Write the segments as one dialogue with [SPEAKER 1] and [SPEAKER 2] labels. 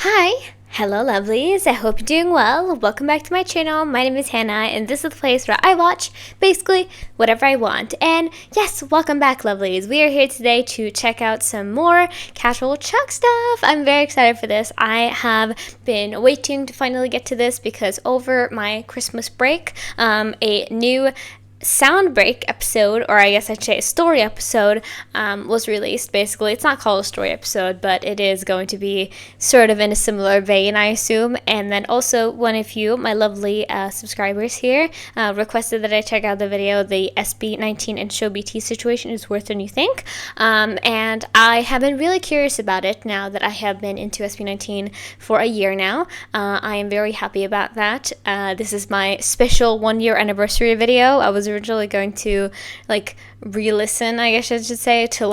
[SPEAKER 1] Hi! Hello lovelies, I hope you're doing well. Welcome back to my channel. My name is Hannah and this is the place where I watch basically whatever I want. And yes, welcome back lovelies. We are here today to check out some more casual Chuck stuff. I'm very excited for this. I have been waiting to finally get to this because over my Christmas break, a new sound break episode, or I guess I'd say a story episode, was released. Basically, it's not called a story episode, but it is going to be sort of in a similar vein, I assume. And then also one of you, my lovely subscribers here, requested that I check out the video, the SB19 and ShowBT Situation is worse than you think. And I have been really curious about it now that I have been into SB19 for a year now. I am very happy about that. This is my special 1-year anniversary video. I was originally going to re-listen, I guess I should say, to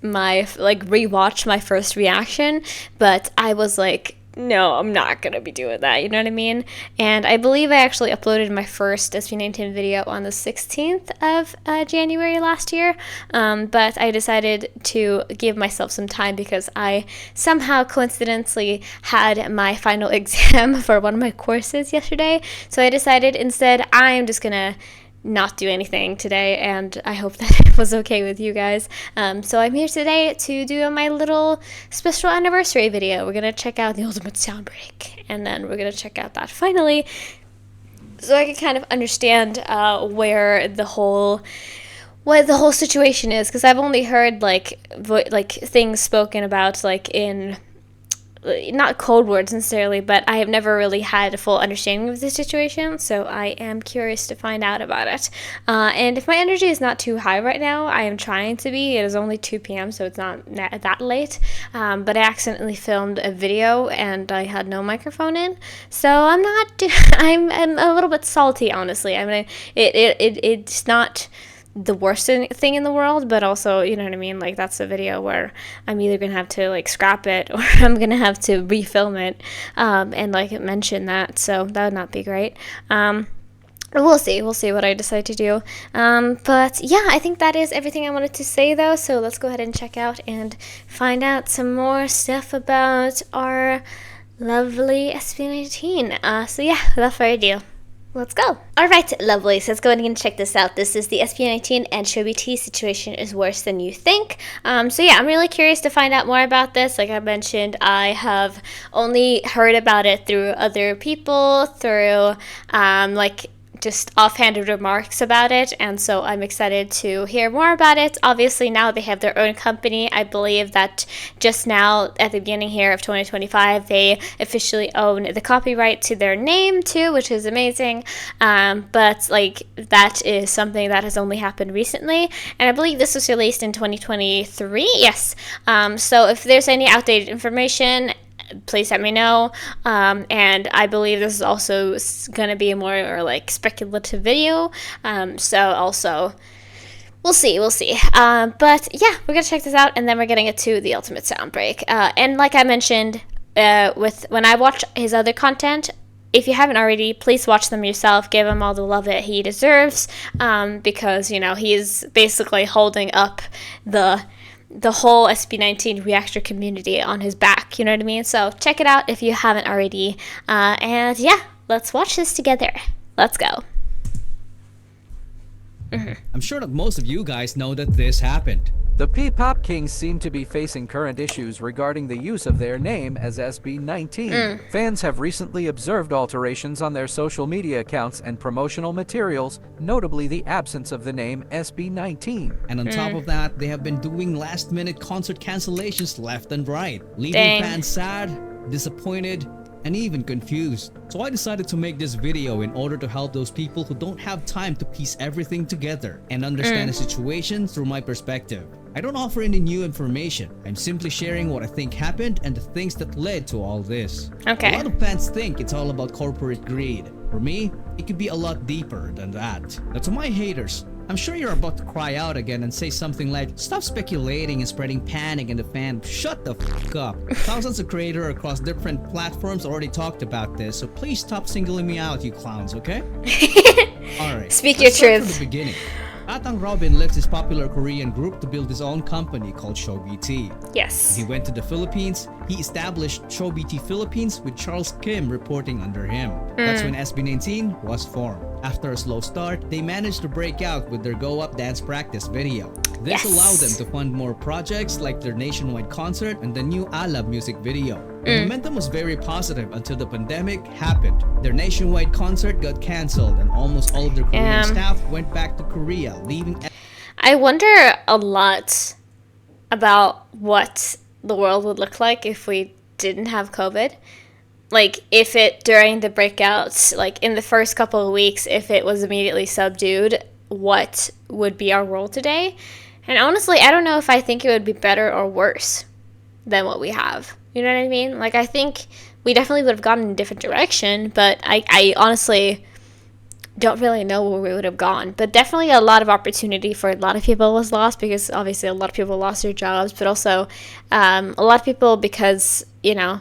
[SPEAKER 1] rewatch my first reaction, but I was like, no, I'm not gonna be doing that, you know what I mean? And I believe I actually uploaded my first SB19 video on the 16th of January last year, but I decided to give myself some time because I somehow coincidentally had my final exam for one of my courses yesterday, so I decided instead I'm just gonna not do anything today, and I hope that it was okay with you guys. So I'm here today to do my little special anniversary video. We're gonna check out the ultimate sound break, and then we're gonna check out that finally, so I can kind of understand what the whole situation is, because I've only heard things spoken about in not code words necessarily, but I have never really had a full understanding of the situation, so I am curious to find out about it. And if my energy is not too high right now, I am trying to be. It is only 2 p.m., so it's not that late, but I accidentally filmed a video and I had no microphone in, so I'm a little bit salty, honestly. I mean, it's not the worst thing in the world, but also, you know what I mean, that's a video where I'm either gonna have to scrap it or I'm gonna have to refilm it and mention that, so that would not be great. We'll see what I decide to do, but yeah, I think that is everything I wanted to say though, so let's go ahead and check out and find out some more stuff about our lovely SB19. So yeah, without further ado, let's go. Alright, lovelies, let's go ahead and check this out. This is the SB19 and ShowBT Situation is worse than you think. So yeah, I'm really curious to find out more about this. Like I mentioned, I have only heard about it through other people, through just offhanded remarks about it, and so I'm excited to hear more about it. Obviously now they have their own company. I believe that just now at the beginning here of 2025 they officially own the copyright to their name too, which is amazing, but that is something that has only happened recently, and I believe this was released in 2023. Yes. So if there's any outdated information, please let me know, and I believe this is also going to be a more speculative video, so also we'll see, but yeah, we're going to check this out, and then we're getting it to the ultimate sound break, and like I mentioned, when I watch his other content, if you haven't already, please watch them yourself. Give him all the love that he deserves, because, you know, he's basically holding up the whole SB19 reactor community on his back, you know what I mean? So check it out if you haven't already, and yeah, let's watch this together. Let's go.
[SPEAKER 2] I'm sure that most of you guys know that this happened.
[SPEAKER 3] The P-Pop Kings seem to be facing current issues regarding the use of their name as SB19. Fans have recently observed alterations on their social media accounts and promotional materials, notably the absence of the name SB19.
[SPEAKER 2] And on top of that, they have been doing last-minute concert cancellations left and right, leaving fans sad, disappointed, and even confused. So I decided to make this video in order to help those people who don't have time to piece everything together and understand the situation through my perspective. I don't offer any new information. I'm simply sharing what I think happened and the things that led to all this.
[SPEAKER 1] Okay.
[SPEAKER 2] A lot of fans think it's all about corporate greed. For me, it could be a lot deeper than that. Now to my haters, I'm sure you're about to cry out again and say something like, stop speculating and spreading panic in the fan. Shut the f*** up. Thousands of creators across different platforms already talked about this, so please stop singling me out, you clowns, okay? Alright.
[SPEAKER 1] Speak your truth.
[SPEAKER 2] From the beginning. Atang Robin left his popular Korean group to build his own company called ShowBT.
[SPEAKER 1] Yes.
[SPEAKER 2] He went to the Philippines, he established ShowBT Philippines with Charles Kim reporting under him. That's when SB19 was formed. After a slow start, they managed to break out with their Go Up Dance Practice video. This allowed them to fund more projects like their nationwide concert and the new Alab music video. The momentum was very positive until the pandemic happened. Their nationwide concert got cancelled and almost all of their Korean staff went back to Korea, leaving...
[SPEAKER 1] I wonder a lot about what the world would look like if we didn't have COVID. Like, if it, during the breakouts, like in the first couple of weeks, if it was immediately subdued, what would be our world today? And honestly, I don't know if I think it would be better or worse than what we have. You know what I mean? Like, I think we definitely would have gone in a different direction, but I honestly don't really know where we would have gone. But definitely a lot of opportunity for a lot of people was lost, because obviously a lot of people lost their jobs, but also a lot of people because, you know,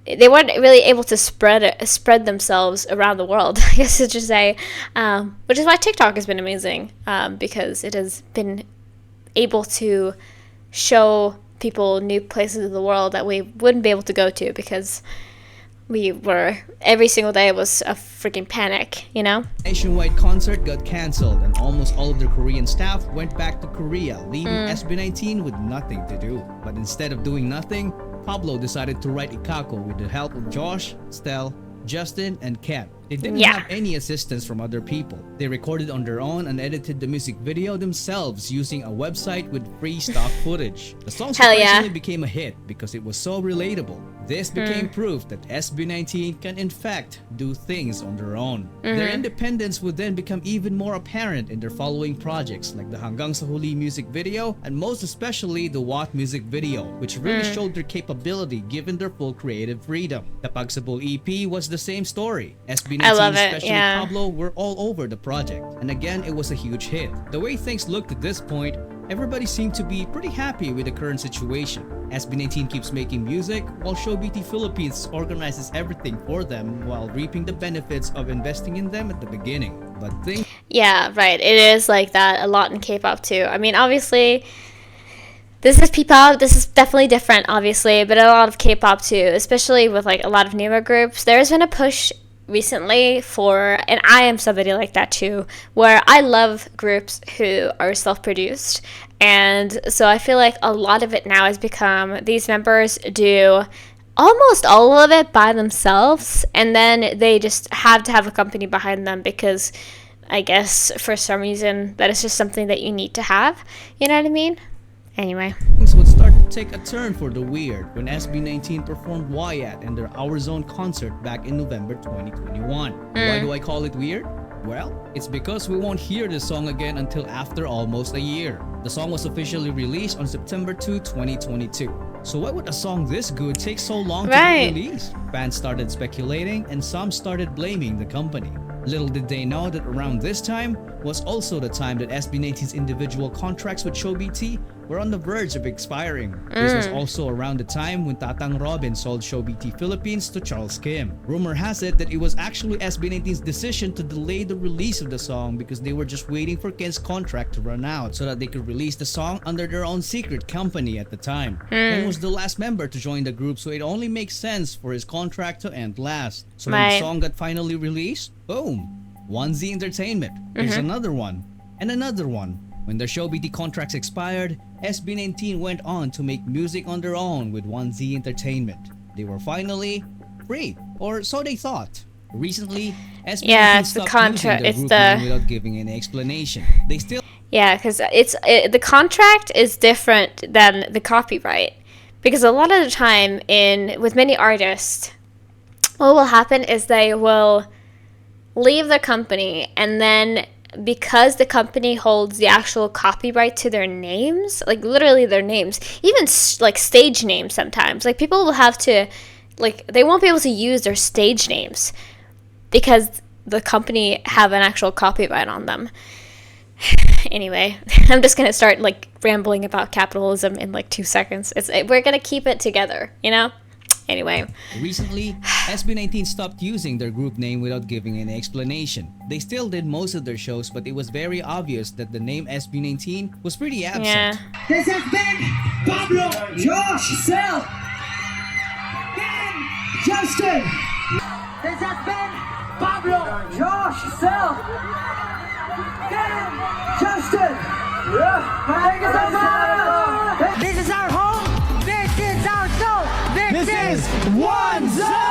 [SPEAKER 1] they weren't really able to spread themselves around the world, I guess to just say, which is why TikTok has been amazing, because it has been able to show people new places of the world that we wouldn't be able to go to, because we were, every single day it was a freaking panic, you know?
[SPEAKER 2] Nationwide concert got cancelled and almost all of their Korean staff went back to Korea, leaving SB19 with nothing to do. But instead of doing nothing, Pablo decided to write Ikako with the help of Josh, Stel, Justin, and Ken. They didn't have any assistance from other people. They recorded on their own and edited the music video themselves using a website with free stock footage. The song surprisingly became a hit because it was so relatable. This became proof that SB19 can in fact do things on their own. Their independence would then become even more apparent in their following projects like the Hanggang sa Huli music video and most especially the What music video, which really showed their capability given their full creative freedom. The Pagsabol EP was the same story. SB19, especially Pablo, were all over the project. And again, it was a huge hit. The way things looked at this point, everybody seemed to be pretty happy with the current situation. SB19 keeps making music, while ShowBT Philippines organizes everything for them while reaping the benefits of investing in them at the beginning. But things...
[SPEAKER 1] Yeah, right. It is like that a lot in K-pop too. I mean, obviously, this is P-pop. This is definitely different, obviously, but a lot of K-pop too, especially with like a lot of newer groups. There's been a push recently for, and I am somebody like that too, where I love groups who are self-produced, and so I feel like a lot of it now has become these members do almost all of it by themselves, and then they just have to have a company behind them because I guess for some reason that is just something that you need to have, you know what I mean? Anyway,
[SPEAKER 2] things would start to take a turn for the weird when SB19 performed Wyatt in their Our Zone concert back in November 2021. Why do I call it weird? Well, it's because we won't hear this song again until after almost a year. The song was officially released on September 2, 2022. So why would a song this good take so long to be released? Fans started speculating and some started blaming the company. Little did they know that around this time was also the time that SB19's individual contracts with ShowBT were on the verge of expiring. This was also around the time when Tatang Robin sold ShowBT Philippines to Charles Kim. Rumor has it that it was actually SB19's decision to delay the release of the song because they were just waiting for Ken's contract to run out so that they could release the song under their own secret company at the time. Ken was the last member to join the group, so it only makes sense for his contract to end last. So when the song got finally released, boom, 1Z Entertainment. Here's another one, and another one. When their ShowBT contracts expired, SB19 went on to make music on their own with 1Z Entertainment. They were finally free, or so they thought. Recently, SB19 stopped using their group name without giving any explanation. They still...
[SPEAKER 1] Yeah, because the contract is different than the copyright. Because a lot of the time with many artists, what will happen is they will leave the company, and then because the company holds the actual copyright to their names, like literally their names, even like stage names sometimes, like people will have to, like they won't be able to use their stage names because the company have an actual copyright on them. Anyway, I'm just gonna start like rambling about capitalism in like 2 seconds. We're gonna keep it together, you know? Anyway.
[SPEAKER 2] Recently, SB19 stopped using their group name without giving any explanation. They still did most of their shows, but it was very obvious that the name SB19 was pretty absent.
[SPEAKER 4] This has been Pablo, Josh, Sel, Justin. This has been Pablo, Josh, Sel, Dan, Justin. Thank you so much. This is our home. This is our show. This is One Zone.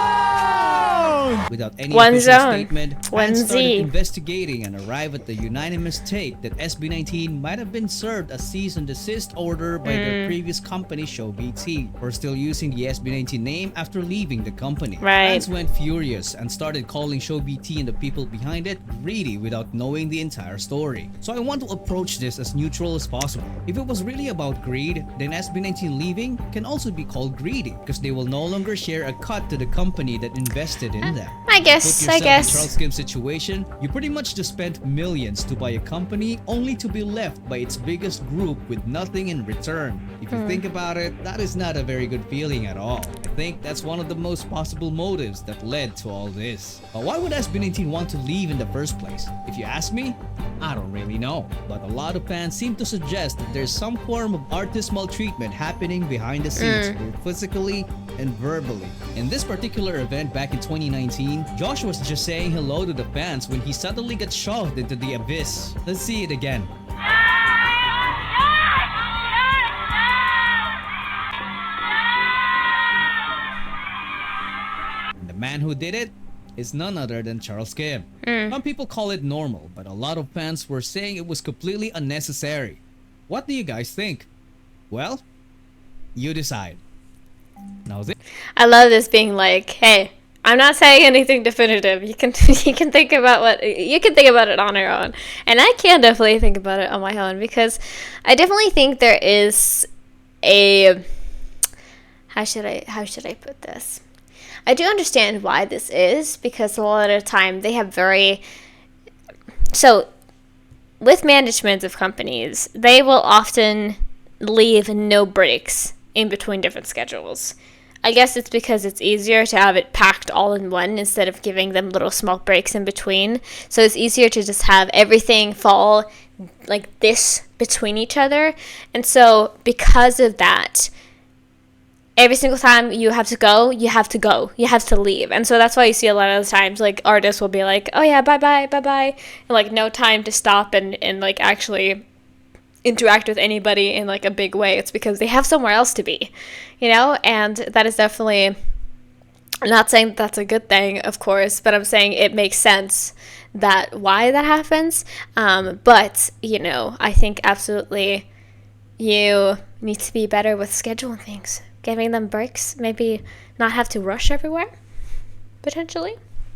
[SPEAKER 2] Without any
[SPEAKER 1] One
[SPEAKER 2] official
[SPEAKER 1] Zone.
[SPEAKER 2] statement,
[SPEAKER 1] One
[SPEAKER 2] fans started
[SPEAKER 1] Z.
[SPEAKER 2] investigating and arrived at the unanimous take that SB19 might have been served a cease and desist order by their previous company ShowBT for still using the SB19 name after leaving the company.
[SPEAKER 1] Right.
[SPEAKER 2] Fans went furious and started calling ShowBT and the people behind it greedy without knowing the entire story. So I want to approach this as neutral as possible. If it was really about greed, then SB19 leaving can also be called greedy because they will no longer share a cut to the company that invested in them.
[SPEAKER 1] I
[SPEAKER 2] Put
[SPEAKER 1] guess.
[SPEAKER 2] yourself in Charles Kim's situation, you pretty much just spent millions to buy a company only to be left by its biggest group with nothing in return. If you think about it, that is not a very good feeling at all. I think that's one of the most possible motives that led to all this. But why would SB19 want to leave in the first place? If you ask me, I don't really know. But a lot of fans seem to suggest that there's some form of artist maltreatment happening behind the scenes, both physically and verbally. In this particular event back in 2019, Josh was just saying hello to the fans when he suddenly got shoved into the abyss. Let's see it again. And the man who did it is none other than Charles Kim. Some people call it normal, but a lot of fans were saying it was completely unnecessary. What do you guys think? Well, you decide. Now this
[SPEAKER 1] I love this being like, hey, I'm not saying anything definitive. You can you can think about it on your own, and I can definitely think about it on my own because I definitely think there is a how should I put this? I do understand why this is because a lot of the time they have with management of companies, they will often leave no breaks in between different schedules. I guess it's because it's easier to have it packed all in one instead of giving them little small breaks in between. So it's easier to just have everything fall like this between each other. And so because of that, every single time you have to go, you have to leave. And so that's why you see a lot of the times like artists will be like, oh yeah, bye-bye, and like no time to stop and like actually interact with anybody in like a big way. It's because they have somewhere else to be, you know? And that is definitely, I'm not saying that's a good thing, of course, but I'm saying it makes sense that why that happens. But, you know, I think absolutely you need to be better with scheduling things, giving them breaks, maybe not have to rush everywhere, potentially.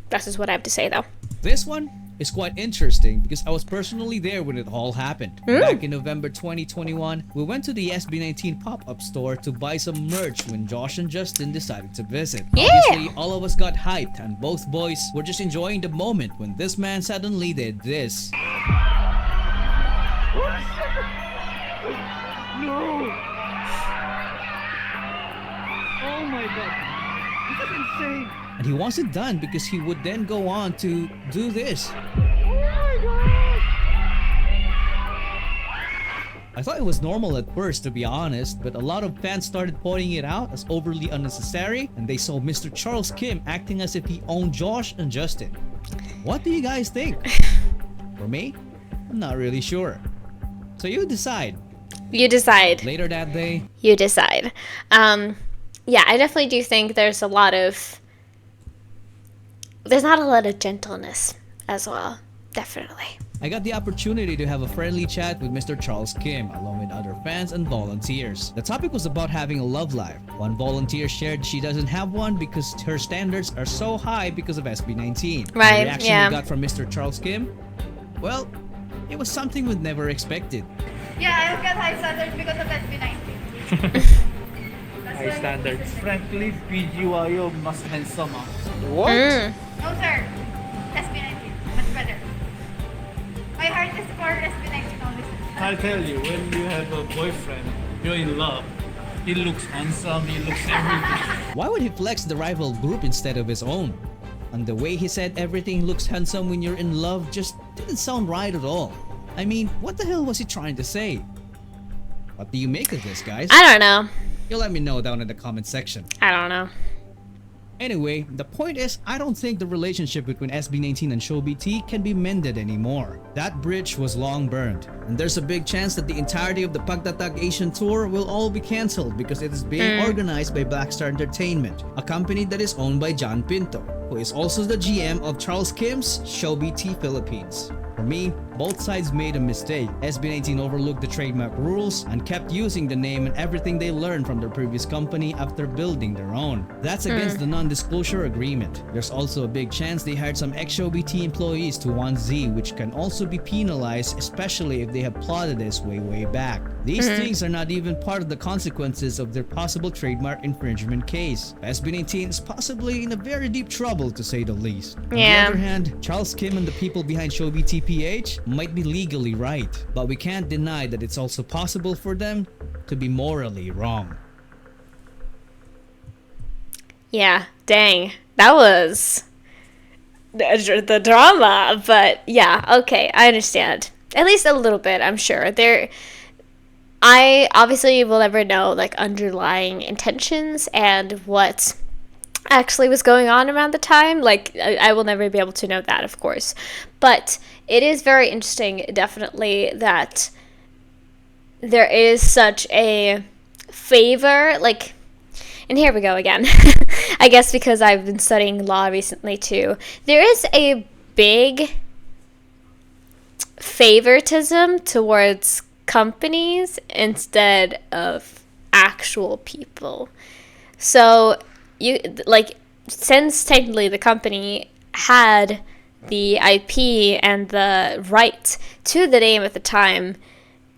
[SPEAKER 1] That's just what I have to say, though.
[SPEAKER 2] This one is quite interesting because I was personally there when it all happened. Back in November 2021, we went to the SB19 pop-up store to buy some merch when Josh and Justin decided to visit.
[SPEAKER 1] Yeah.
[SPEAKER 2] Obviously, all of us got hyped and both boys were just enjoying the moment when this man suddenly did this.
[SPEAKER 5] No! Oh my god. This is insane.
[SPEAKER 2] And he wasn't done because he would then go on to do this. I thought it was normal at first, to be honest, but a lot of fans started pointing it out as overly unnecessary, and they saw Mr. Charles Kim acting as if he owned Josh and Justin. What do you guys think? For me, I'm not really sure. So you decide.
[SPEAKER 1] You decide.
[SPEAKER 2] Later that day,
[SPEAKER 1] You decide. Yeah, I definitely do think there's not a lot of gentleness as well. Definitely.
[SPEAKER 2] I got the opportunity to have a friendly chat with Mr. Charles Kim along with other fans and volunteers. The topic was about having a love life. One volunteer shared she doesn't have one because her standards are so high because of SB19.
[SPEAKER 1] Right,
[SPEAKER 2] The reaction
[SPEAKER 1] yeah.
[SPEAKER 2] we got from Mr. Charles Kim? Well, it was something we'd never expected.
[SPEAKER 6] Yeah, I've got high standards because of SB19.
[SPEAKER 5] High standards. Frankly, PGYO mas handsome ah.
[SPEAKER 6] No sir, SB19, much better. My heart is for SB19 always.
[SPEAKER 5] I'll tell you, when you have a boyfriend, you're in love. He looks handsome, he looks everything.
[SPEAKER 2] Why would he flex the rival group instead of his own? And the way he said everything looks handsome when you're in love just didn't sound right at all. I mean, what the hell was he trying to say? What do you make of this, guys?
[SPEAKER 1] I don't know.
[SPEAKER 2] You'll let me know down in the comment section.
[SPEAKER 1] I don't know.
[SPEAKER 2] Anyway, the point is, I don't think the relationship between SB19 and ShowBT can be mended anymore. That bridge was long burned, and there's a big chance that the entirety of the Pagtatag Asian tour will all be cancelled because it is being organized by Blackstar Entertainment, a company that is owned by John Pinto, who is also the GM of Charles Kim's ShowBT Philippines. For me, both sides made a mistake. SB19 overlooked the trademark rules and kept using the name and everything they learned from their previous company after building their own. That's against the non-disclosure agreement. There's also a big chance they hired some ex-ShowBT employees to 1Z, which can also be penalized, especially if they have plotted this way back. These things are not even part of the consequences of their possible trademark infringement case. SB19 is possibly in a very deep trouble, to say the least. On the other hand, Charles Kim and the people behind ShowBT PH might be legally right, but we can't deny that it's also possible for them to be morally wrong.
[SPEAKER 1] Yeah, dang. That was the drama, but yeah, okay, I understand. At least a little bit, I'm sure. I obviously will never know like underlying intentions and what actually was going on around the time. Like I will never be able to know that, of course. But it is very interesting, definitely, that there is such a favor, like, and here we go again. I guess because I've been studying law recently too. There is a big favoritism towards companies instead of actual people. So you like, since technically the company had the IP and the right to the name at the time,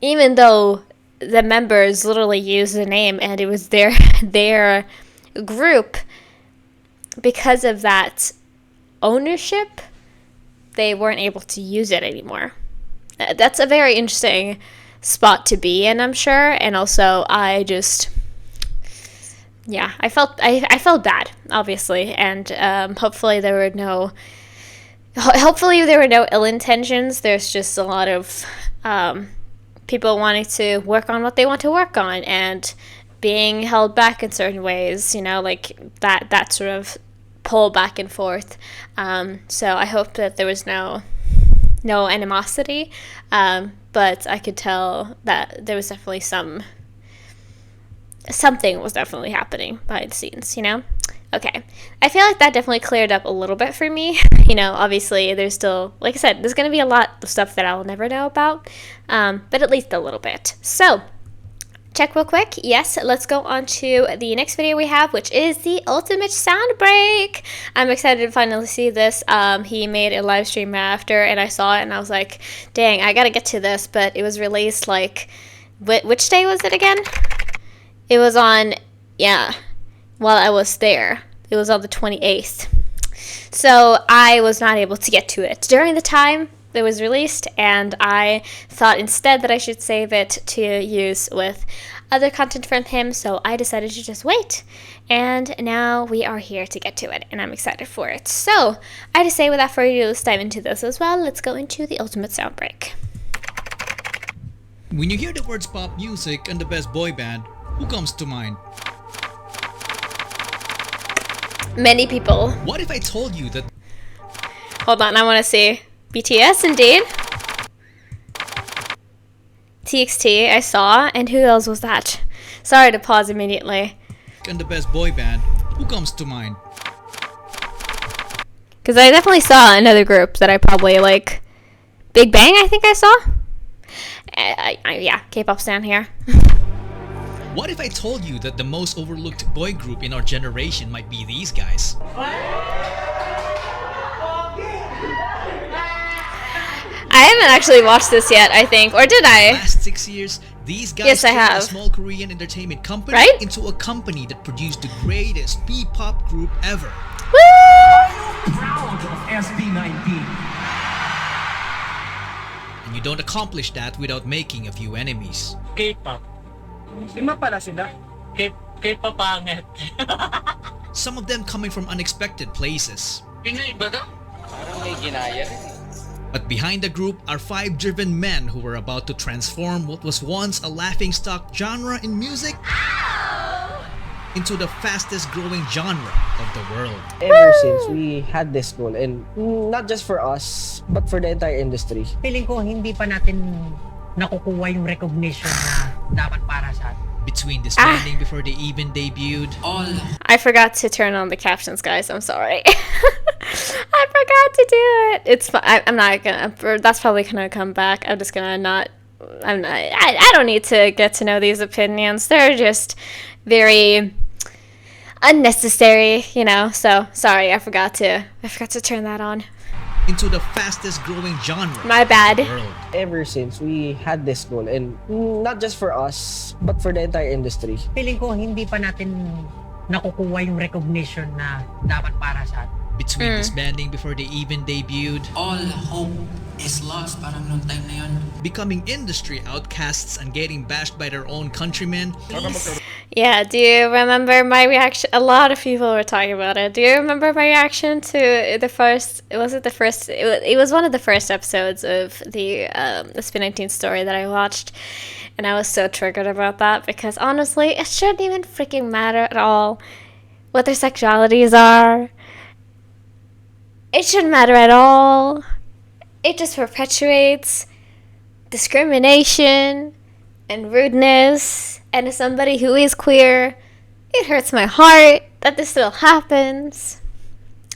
[SPEAKER 1] even though the members literally used the name and it was their group, because of that ownership, they weren't able to use it anymore. That's a very interesting spot to be in, I'm sure. And also I felt bad, obviously, and hopefully there were no ill intentions. There's just a lot of people wanting to work on what they want to work on and being held back in certain ways, like that sort of pull back and forth. So I hope that there was no animosity, but I could tell that there was definitely something was definitely happening behind the scenes, Okay, I feel like that definitely cleared up a little bit for me. Obviously there's still, like I said, there's going to be a lot of stuff that I'll never know about, but at least a little bit. So, check real quick. Yes, let's go on to the next video we have, which is the ultimate sound break. I'm excited to finally see this. He made a live stream after, and I saw it, and I was like, dang, I gotta get to this, but it was released, like, which day was it again? It was on, while I was there. It was on the 28th. So I was not able to get to it during the time it was released, and I thought instead that I should save it to use with other content from him, so I decided to just wait. And now we are here to get to it, and I'm excited for it. So I just say without further ado, let's dive into this as well. Let's go into the ultimate sound break.
[SPEAKER 2] When you hear the words pop music and the best boy band, who comes to mind?
[SPEAKER 1] Many people.
[SPEAKER 2] What if I told you that...
[SPEAKER 1] Hold on, I want to see. BTS, indeed. TXT, I saw. And who else was that? Sorry to pause immediately.
[SPEAKER 2] And the best boy band, who comes to mind?
[SPEAKER 1] Because I definitely saw another group that I probably like. Big Bang, I think I saw. Yeah, K-pop's down here.
[SPEAKER 2] What if I told you that the most overlooked boy group in our generation might be these guys?
[SPEAKER 1] I haven't actually watched this yet, I think. Or did I?
[SPEAKER 2] Last 6 years, these guys
[SPEAKER 1] Yes, I
[SPEAKER 2] turned
[SPEAKER 1] have.
[SPEAKER 2] a small Korean entertainment company into a company that produced the greatest P-pop group ever.
[SPEAKER 1] Woo!
[SPEAKER 4] Proud of SB19.
[SPEAKER 2] And you don't accomplish that without making a few enemies.
[SPEAKER 5] K-pop.
[SPEAKER 4] Lima pala sila.
[SPEAKER 5] K-pop pangit.
[SPEAKER 2] Some of them coming from unexpected places.
[SPEAKER 5] Pinoy ba daw?
[SPEAKER 7] Parang may ginaya rin.
[SPEAKER 2] But behind the group are 5 driven men who were about to transform what was once a laughingstock genre in music into the fastest growing genre of the world.
[SPEAKER 8] Ever since we had this goal, and not just for us, but for the entire industry.
[SPEAKER 4] Feeling ko hindi pa natin nakukuha yung recognition na dapat para sa atin.
[SPEAKER 2] Between disbanding before they even debuted,
[SPEAKER 1] I forgot to turn on the captions, guys. I'm sorry. I forgot to do it. It's fine. I'm not gonna. That's probably gonna come back. I'm just gonna not. I'm not. I don't need to get to know these opinions. They're just very unnecessary, you know. So sorry. I forgot to turn that on.
[SPEAKER 2] into the fastest growing genre
[SPEAKER 1] My bad.
[SPEAKER 2] of the world.
[SPEAKER 8] Ever since we had this goal, and not just for us, but for the entire industry.
[SPEAKER 4] Feeling ko hindi pa natin nakukuha yung recognition na dapat para sa atin.
[SPEAKER 2] Between disbanding before they even debuted,
[SPEAKER 9] All hope is lost parang nung time na yun.
[SPEAKER 2] becoming industry outcasts and getting bashed by their own countrymen.
[SPEAKER 1] Yeah, do you remember my reaction? A lot of people were talking about it. Do you remember my reaction to the first? Was it the first? It was one of the first episodes of the SB19 story that I watched, and I was so triggered about that because honestly, it shouldn't even freaking matter at all what their sexualities are. It shouldn't matter at all. It just perpetuates discrimination and rudeness. And as somebody who is queer, it hurts my heart that this still happens.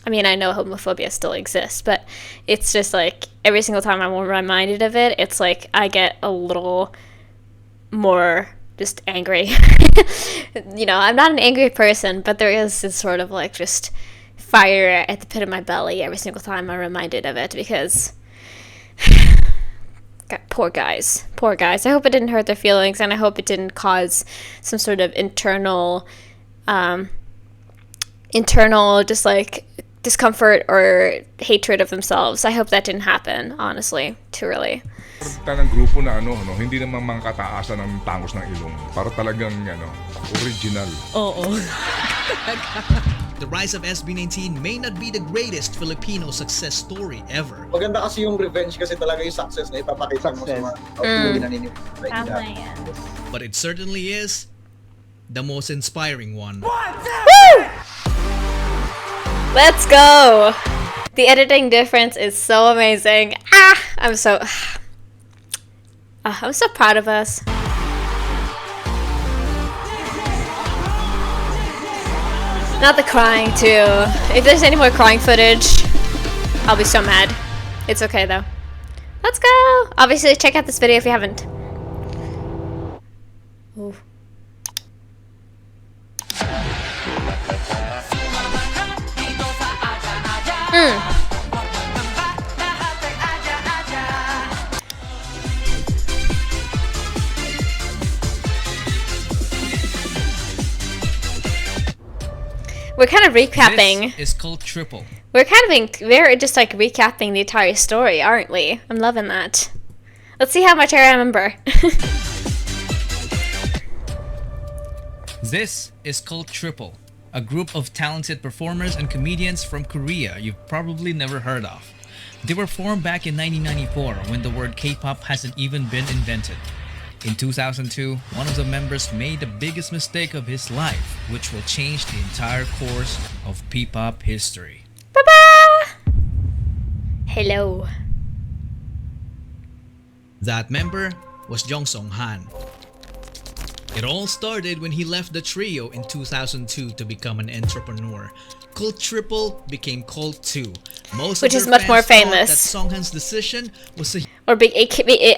[SPEAKER 1] I mean, I know homophobia still exists, but it's just like every single time I'm reminded of it, it's like I get a little more just angry. You know, I'm not an angry person, but there is this sort of like just fire at the pit of my belly every single time I'm reminded of it because God, poor guys. I hope it didn't hurt their feelings, and I hope it didn't cause some sort of internal just like discomfort or hatred of themselves. I hope that didn't happen, honestly, truly.
[SPEAKER 10] Talagang grupo na hindi naman mga kataasan ng tangos ng ilong. Para talagang original.
[SPEAKER 2] The rise of SB19 may not be the greatest Filipino success story ever.
[SPEAKER 11] Maganda kasi yung revenge kasi talaga yung success na ipapakita mo sa mga hindi naniniwala.
[SPEAKER 2] But it certainly is the most inspiring one.
[SPEAKER 1] Woo! Let's go! The editing difference is so amazing. I'm so proud of us. Not the crying too. If there's any more crying footage, I'll be so mad. It's okay though. Let's go! Obviously, check out this video if you haven't. Ooh. We're kind of recapping.
[SPEAKER 2] This is called Triple.
[SPEAKER 1] We're just like recapping the entire story, aren't we? I'm loving that. Let's see how much I remember.
[SPEAKER 2] This is called Triple, a group of talented performers and comedians from Korea you've probably never heard of. They were formed back in 1994 when the word K-pop hasn't even been invented. In 2002, one of the members made the biggest mistake of his life, which will change the entire course of P-pop history.
[SPEAKER 1] Bye-bye! Hello.
[SPEAKER 2] That member was Jongsong Han. It all started when he left the trio in 2002 to become an entrepreneur. Cult Triple became Cult 2.
[SPEAKER 1] Which is much more famous.
[SPEAKER 2] That Songhan's decision was a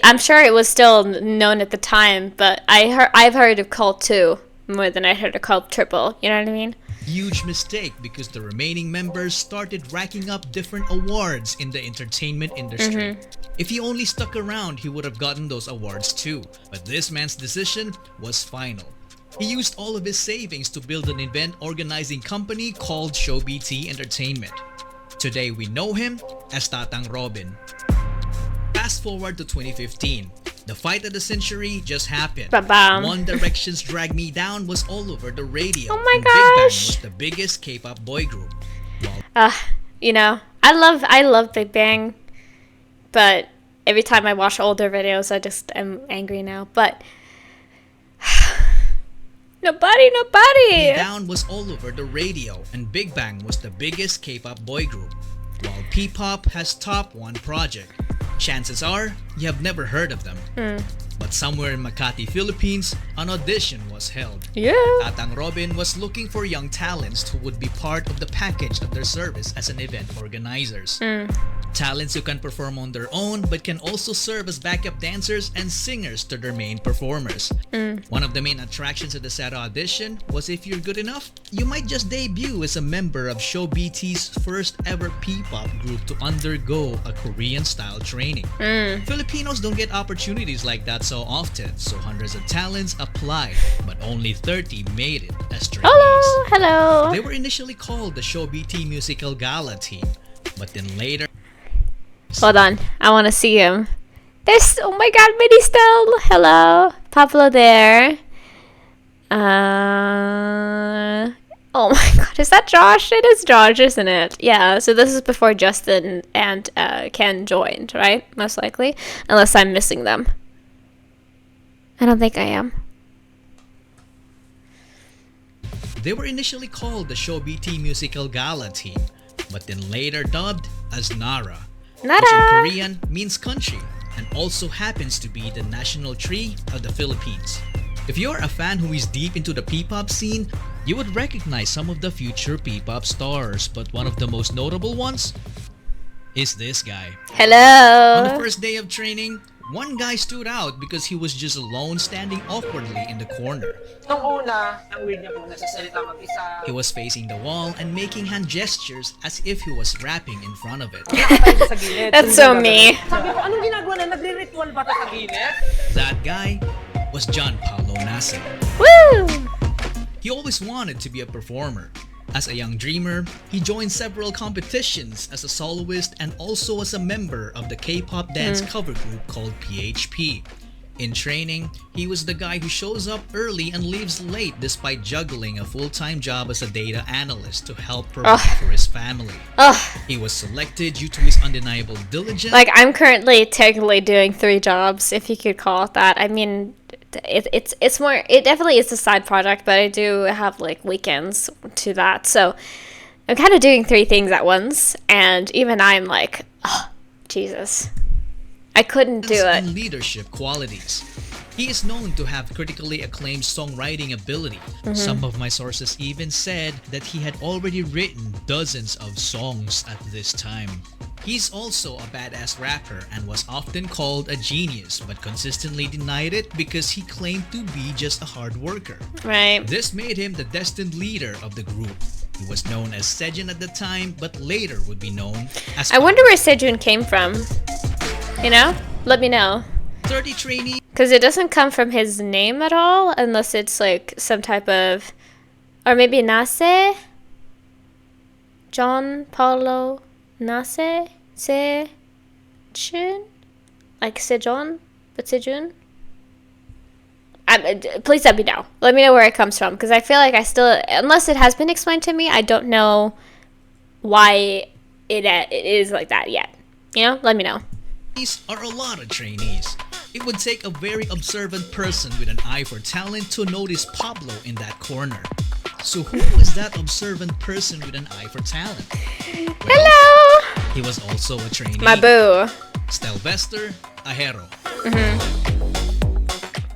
[SPEAKER 1] I'm sure it was still known at the time, but I've heard of Cult 2 more than I heard of Cult Triple. You know what I mean?
[SPEAKER 2] huge mistake because the remaining members started racking up different awards in the entertainment industry. If he only stuck around, he would have gotten those awards too. But this man's decision was final. He used all of his savings to build an event organizing company called ShowBT Entertainment. Today we know him as Tatang Robin. Fast forward to 2015. The fight of the century just happened.
[SPEAKER 1] Ba-bam.
[SPEAKER 2] One Direction's Drag Me Down was all over the radio.
[SPEAKER 1] Oh my
[SPEAKER 2] and Big Bang
[SPEAKER 1] gosh.
[SPEAKER 2] was the biggest K-pop boy group.
[SPEAKER 1] You know, I love Big Bang, but every time I watch older videos, I just am angry now. But Nobody.
[SPEAKER 2] Down was all over the radio, and Big Bang was the biggest K-pop boy group. While P-pop has top one project, chances are you have never heard of them. But somewhere in Makati, Philippines, an audition was held.
[SPEAKER 1] Yeah.
[SPEAKER 2] Tatang Robin was looking for young talents who would be part of the package of their service as an event organizers. Talents who can perform on their own but can also serve as backup dancers and singers to their main performers. One of the main attractions of the SAT audition was if you're good enough, you might just debut as a member of ShowBT's first ever P-pop group to undergo a Korean style training. Filipinos don't get opportunities like that so often, so hundreds of talents applied, but only 30 made it as trainees.
[SPEAKER 1] Hello.
[SPEAKER 2] They were initially called the ShowBT Musical Gala Team, but then later...
[SPEAKER 1] Hold on, I want to see him. There's, oh my god, Mini Stell. Hello. Pablo there. Oh my god, is that Josh? It is Josh, isn't it? Yeah, so this is before Justin and Ken joined, right? Most likely. Unless I'm missing them. I don't think I am.
[SPEAKER 2] They were initially called the ShowBT Musical Gala Team, but then later dubbed as Nara, which in Korean means country and also happens to be the national tree of the Philippines. If you're a fan who is deep into the P-pop scene, you would recognize some of the future P-pop stars, but one of the most notable ones is this guy.
[SPEAKER 1] Hello.
[SPEAKER 2] On the first day of training, one guy stood out because he was just alone standing awkwardly in the corner.
[SPEAKER 8] Nung una, ang weird niya po, nagsasalita mag-isa.
[SPEAKER 2] He was facing the wall and making hand gestures as if he was rapping in front of it.
[SPEAKER 1] That's so me.
[SPEAKER 8] Sabi ko, anong ginagawa na? Nagre-ritual ba ta sa gilid?
[SPEAKER 2] That guy was John Paulo Nase.
[SPEAKER 1] Woo!
[SPEAKER 2] He always wanted to be a performer. As a young dreamer, he joined several competitions as a soloist and also as a member of the K-pop dance cover group called PHP. In training, he was the guy who shows up early and leaves late despite juggling a full-time job as a data analyst to help provide for his family. He was selected due to his undeniable diligence.
[SPEAKER 1] Like, I'm currently technically doing 3 jobs, if you could call it that. I mean, it's more, it definitely is a side project, but I do have like weekends to that, so I'm kind of doing 3 things at once, and even I'm like, oh, Jesus, I couldn't do it.
[SPEAKER 2] And leadership qualities. He is known to have critically acclaimed songwriting ability. Some of my sources even said that he had already written dozens of songs at this time. He's also a badass rapper and was often called a genius, but consistently denied it because he claimed to be just a hard worker.
[SPEAKER 1] Right.
[SPEAKER 2] This made him the destined leader of the group. He was known as Sejun at the time, but later would be known as...
[SPEAKER 1] I wonder where Sejun came from. You know? Let me know.
[SPEAKER 2] 30 trainees.
[SPEAKER 1] Because it doesn't come from his name at all, unless it's like some type of... Or maybe Nase? John Paulo Nase? Sejun? Like Sejun? But Sejun? Please let me know. Let me know where it comes from. Because I feel like I still... Unless it has been explained to me, I don't know why it is like that yet. You know? Let me know.
[SPEAKER 2] These are a lot of trainees. It would take a very observant person with an eye for talent to notice Pablo in that corner. So who was that observant person with an eye for talent? Well,
[SPEAKER 1] hello!
[SPEAKER 2] He was also a trainee.
[SPEAKER 1] My boo.
[SPEAKER 2] Stelvester Ahero.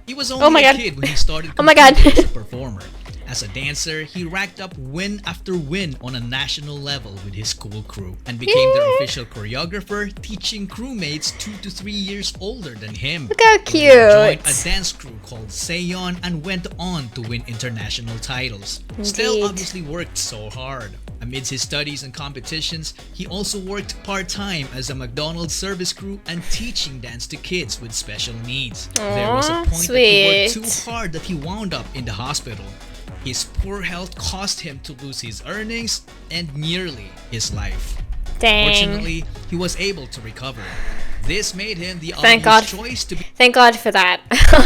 [SPEAKER 2] He was
[SPEAKER 1] Oh
[SPEAKER 2] only
[SPEAKER 1] my
[SPEAKER 2] a
[SPEAKER 1] God.
[SPEAKER 2] kid when he started
[SPEAKER 1] Oh my God.
[SPEAKER 2] competing as a performer. As a dancer, he racked up win after win on a national level with his school crew and became their official choreographer, teaching crewmates 2 to 3 years older than him.
[SPEAKER 1] Look how
[SPEAKER 2] He joined
[SPEAKER 1] cute.
[SPEAKER 2] a dance crew called Seon and went on to win international titles.
[SPEAKER 1] Indeed.
[SPEAKER 2] Still obviously worked so hard. Amidst his studies and competitions, he also worked part-time as a McDonald's service crew and teaching dance to kids with special needs. There was a
[SPEAKER 1] Aw,
[SPEAKER 2] point that he worked
[SPEAKER 1] sweet.
[SPEAKER 2] too hard that he wound up in the hospital. His poor health caused him to lose his earnings and nearly his life.
[SPEAKER 1] Dang.
[SPEAKER 2] Fortunately, he was able to recover. This made him the
[SPEAKER 1] Thank
[SPEAKER 2] obvious
[SPEAKER 1] God.
[SPEAKER 2] choice to be...
[SPEAKER 1] Thank God for that.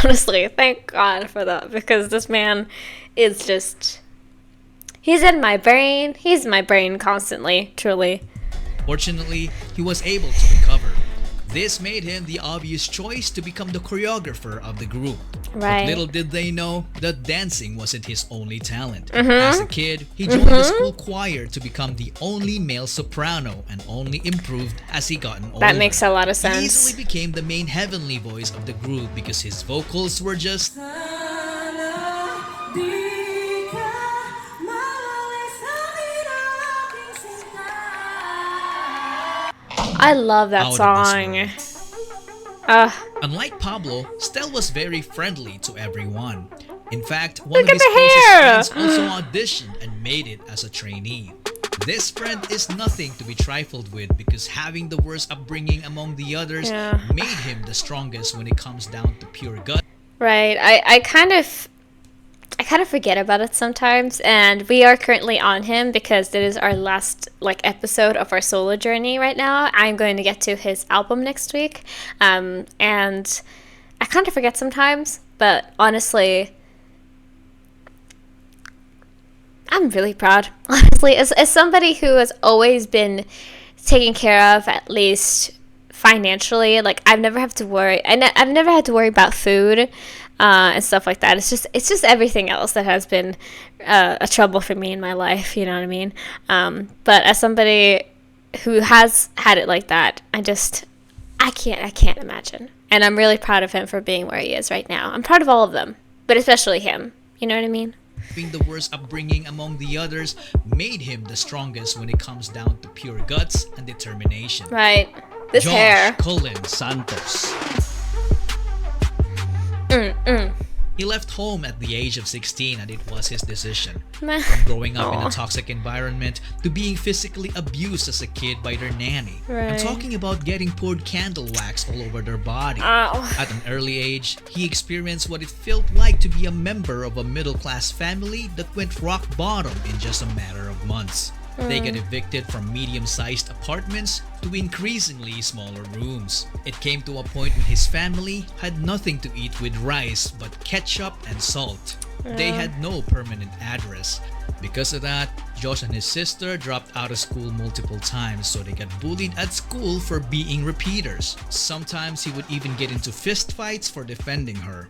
[SPEAKER 1] Honestly, thank God for that. Because this man is just... He's in my brain. He's in my brain constantly, truly.
[SPEAKER 2] Fortunately, he was able to recover. This made him the obvious choice to become the choreographer of the group.
[SPEAKER 1] Right.
[SPEAKER 2] But little did they know that dancing wasn't his only talent. As a kid, he joined the school choir to become the only male soprano and only improved as he gotten older.
[SPEAKER 1] That makes a lot of
[SPEAKER 2] He
[SPEAKER 1] sense.
[SPEAKER 2] easily became the main heavenly voice of the group because his vocals were just...
[SPEAKER 1] I love that
[SPEAKER 2] out of
[SPEAKER 1] song.
[SPEAKER 2] this world. Unlike Pablo, Stel was very friendly to everyone. In fact, one
[SPEAKER 1] Look
[SPEAKER 2] of
[SPEAKER 1] at
[SPEAKER 2] his
[SPEAKER 1] the
[SPEAKER 2] closest
[SPEAKER 1] hair!
[SPEAKER 2] friends also auditioned and made it as a trainee. This friend is nothing to be trifled with because having the worst upbringing among the others
[SPEAKER 1] Yeah.
[SPEAKER 2] made him the strongest when it comes down to pure gut.
[SPEAKER 1] Right. I kind of forget about it sometimes, and we are currently on him because it is our last episode of our solo journey right now. I'm going to get to his album next week, and I kind of forget sometimes, but honestly, I'm really proud. Honestly, as somebody who has always been taken care of, at least financially, I've never had to worry. I've never had to worry about food. And stuff like that. It's just everything else that has been a trouble for me in my life. You know what I mean? But as somebody who has had it like that, I can't imagine. And I'm really proud of him for being where he is right now. I'm proud of all of them, but especially him. You know what I mean?
[SPEAKER 2] Being the worst upbringing among the others made him the strongest when it comes down to pure guts and determination.
[SPEAKER 1] Right. This
[SPEAKER 2] Josh
[SPEAKER 1] hair.
[SPEAKER 2] Cullen Santos. He left home at the age of 16 and it was his decision. From growing up in a toxic environment to being physically abused as a kid by their nanny. I'm
[SPEAKER 1] Right.
[SPEAKER 2] talking about getting poured candle wax all over their body.
[SPEAKER 1] Ow.
[SPEAKER 2] At an early age, he experienced what it felt like to be a member of a middle-class family that went rock bottom in just a matter of months. They get evicted from medium-sized apartments to increasingly smaller rooms. It came to a point when his family had nothing to eat with rice but ketchup and salt. They had no permanent address. Because of that, Josh and his sister dropped out of school multiple times, so they got bullied at school for being repeaters. Sometimes he would even get into fistfights for defending her.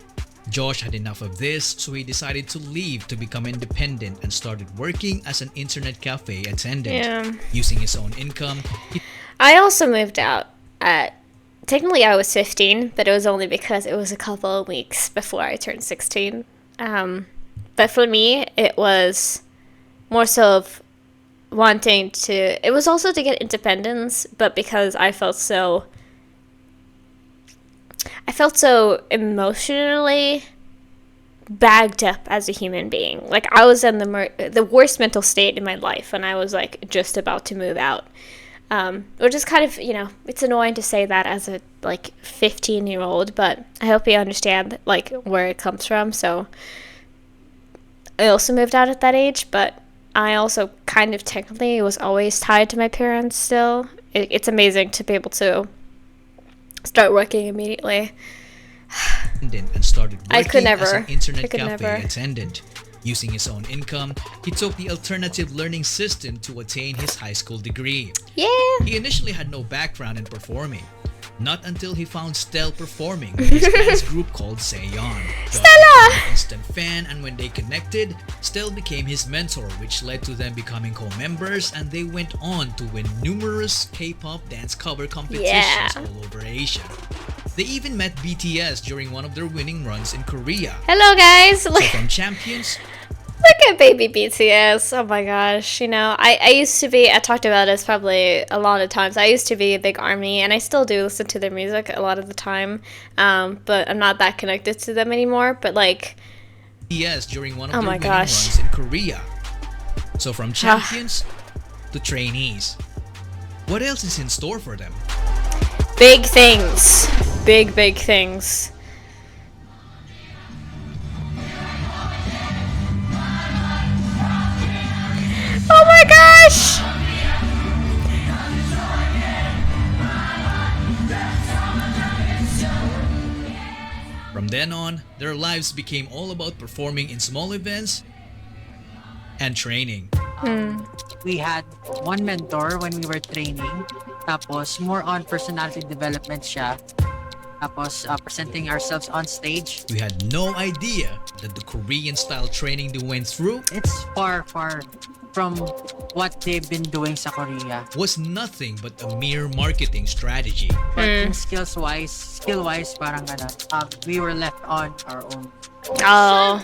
[SPEAKER 2] Josh had enough of this, so he decided to leave to become independent and started working as an internet cafe attendant.
[SPEAKER 1] Yeah.
[SPEAKER 2] Using his own income, he
[SPEAKER 1] I also moved out technically I was 15, but it was only because it was a couple of weeks before I turned 16. But for me, it was more so of wanting to, it was also to get independence, but because I felt so emotionally bagged up as a human being. I was in the worst mental state in my life when I was just about to move out. Which is kind of, it's annoying to say that as a 15-year-old, but I hope you understand where it comes from. So I also moved out at that age, but I also kind of technically was always tied to my parents still. It's amazing to be able to start working immediately.
[SPEAKER 2] and started
[SPEAKER 1] I could
[SPEAKER 2] working as
[SPEAKER 1] never.
[SPEAKER 2] an internet
[SPEAKER 1] I could
[SPEAKER 2] cafe
[SPEAKER 1] never.
[SPEAKER 2] attendant. Using his own income, he took the alternative learning system to attain his high school degree.
[SPEAKER 1] Yeah.
[SPEAKER 2] He initially had no background in performing. Not until he found Stel performing with his dance group called Seyon.
[SPEAKER 1] Stella!
[SPEAKER 2] An instant fan, and when they connected, Stel became his mentor, which led to them becoming co-members, and they went on to win numerous K-pop dance cover competitions all over Asia. They even met BTS during one of their winning runs in Korea.
[SPEAKER 1] Hello, guys.
[SPEAKER 2] So from champions,
[SPEAKER 1] Look at baby BTS. Oh my gosh. I used to be, I talked about this probably a lot of times. I used to be a big ARMY, and I still do listen to their music a lot of the time. But I'm not that connected to them anymore. But
[SPEAKER 2] BTS during one of
[SPEAKER 1] oh
[SPEAKER 2] their
[SPEAKER 1] my
[SPEAKER 2] winning
[SPEAKER 1] gosh.
[SPEAKER 2] runs in Korea. So from champions to trainees. What else is in store for them?
[SPEAKER 1] Big things. Big things. Oh my gosh!
[SPEAKER 2] From then on, their lives became all about performing in small events and training.
[SPEAKER 12] We had one mentor when we were training. Tapos, more on personality development siya. Tapos, presenting ourselves on stage.
[SPEAKER 13] We had no idea that the Korean-style training they went through
[SPEAKER 12] It's far, far from what they've been doing sa Korea.
[SPEAKER 13] was nothing but a mere marketing strategy.
[SPEAKER 12] But in skill-wise, parang we were left on our own.
[SPEAKER 1] Oh.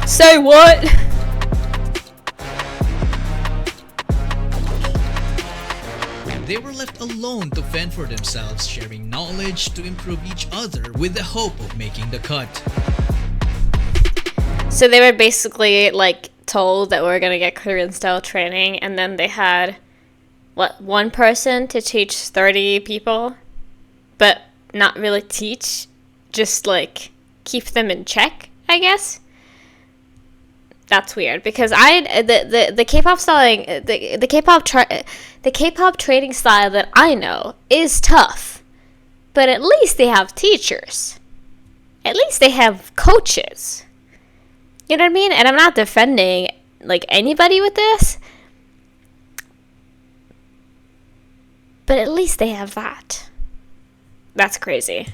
[SPEAKER 1] Say what?
[SPEAKER 13] They were left alone to fend for themselves, sharing knowledge to improve each other with the hope of making the cut.
[SPEAKER 1] So they were basically like told that we're gonna get Korean style training, and then they had one person to teach 30 people, but not really teach, just like keep them in check, I guess. That's weird because the K-pop styling the K-pop training style that I know is tough, but at least they have teachers. At least they have coaches. You know what I mean? And I'm not defending like anybody with this, but at least they have that. That's crazy.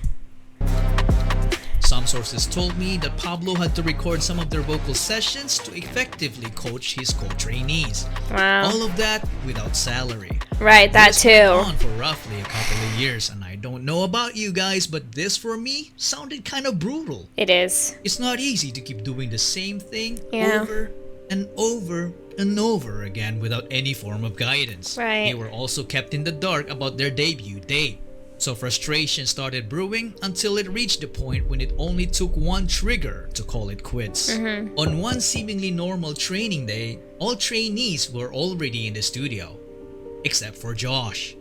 [SPEAKER 13] Some sources told me that Pablo had to record some of their vocal sessions to effectively coach his co-trainees.
[SPEAKER 1] Wow.
[SPEAKER 13] All of that without salary.
[SPEAKER 1] Right, that
[SPEAKER 13] This
[SPEAKER 1] too.
[SPEAKER 13] went on for roughly a couple of years, and I don't know about you guys, but this for me sounded kind of brutal.
[SPEAKER 1] It is.
[SPEAKER 13] It's not easy to keep doing the same thing
[SPEAKER 1] Yeah.
[SPEAKER 13] over and over and over again without any form of guidance.
[SPEAKER 1] Right.
[SPEAKER 13] They were also kept in the dark about their debut date. So frustration started brewing until it reached the point when it only took one trigger to call it quits. On one seemingly normal training day, all trainees were already in the studio, except for Josh.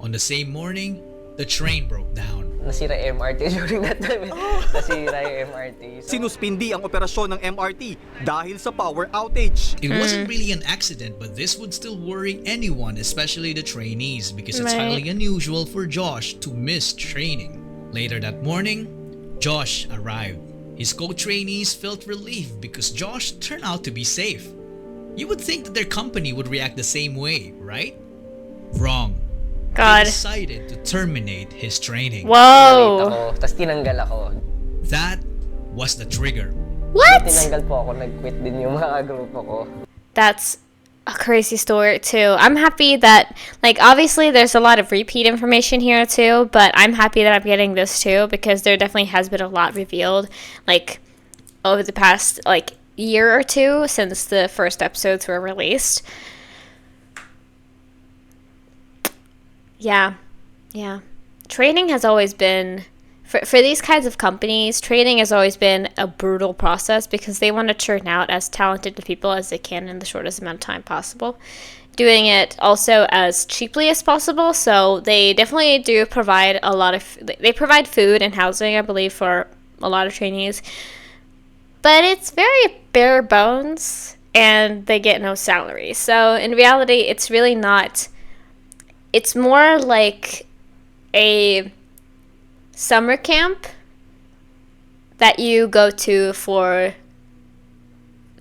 [SPEAKER 13] On the same morning, the train broke down.
[SPEAKER 8] Nasira MRT during that time. Nasira yung MRT.
[SPEAKER 14] Sinuspindi ang operasyon ng MRT dahil sa power outage.
[SPEAKER 13] It wasn't really an accident, but this would still worry anyone, especially the trainees, because it's
[SPEAKER 1] Right.
[SPEAKER 13] highly unusual for Josh to miss training. Later that morning, Josh arrived. His co-trainees felt relieved because Josh turned out to be safe. You would think that their company would react the same way, right? Wrong.
[SPEAKER 1] God.
[SPEAKER 13] They decided to terminate his training.
[SPEAKER 1] Whoa.
[SPEAKER 8] Ako, tas tinanggal ako.
[SPEAKER 13] That was the trigger.
[SPEAKER 1] What?
[SPEAKER 8] Tinanggal po ako, nag-quit din yung mga grupo ko.
[SPEAKER 1] That's a crazy story too. I'm happy that, like, obviously there's a lot of repeat information here too, but I'm happy that I'm getting this too because there definitely has been a lot revealed, like, over the past, like, year or two since the first episodes were released. Yeah. Training has always been, for these kinds of companies, training has always been a brutal process because they want to churn out as talented people as they can in the shortest amount of time possible. Doing it also as cheaply as possible, so they definitely do provide they provide food and housing, I believe, for a lot of trainees. But it's very bare bones, and they get no salary. So in reality, it's really not... It's more like a summer camp that you go to for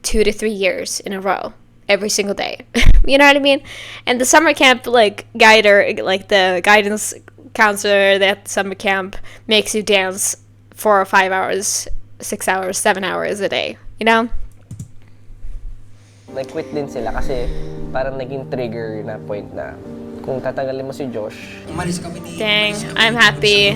[SPEAKER 1] 2 to 3 years in a row, every single day. You know what I mean? And the summer camp, like, the guidance counselor at the summer camp makes you dance 4 or 5 hours, 6 hours, 7 hours a day, you know?
[SPEAKER 8] Nag-quit din sila kasi parang naging trigger na point na kung tatanggalin mo si Josh.
[SPEAKER 9] Umalis kami ni
[SPEAKER 1] Dang, I'm happy.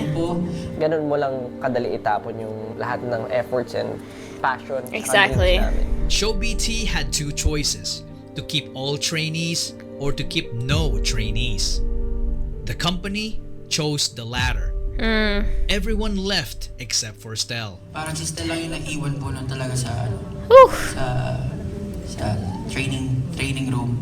[SPEAKER 8] Ganun mo lang kadali itapon yung lahat ng efforts and passion.
[SPEAKER 1] Exactly.
[SPEAKER 13] ShowBT had two choices: to keep all trainees or to keep no trainees. The company chose the latter. Everyone left except for Stel.
[SPEAKER 9] Parang si Stella yung naiwan po nun talaga sa training room.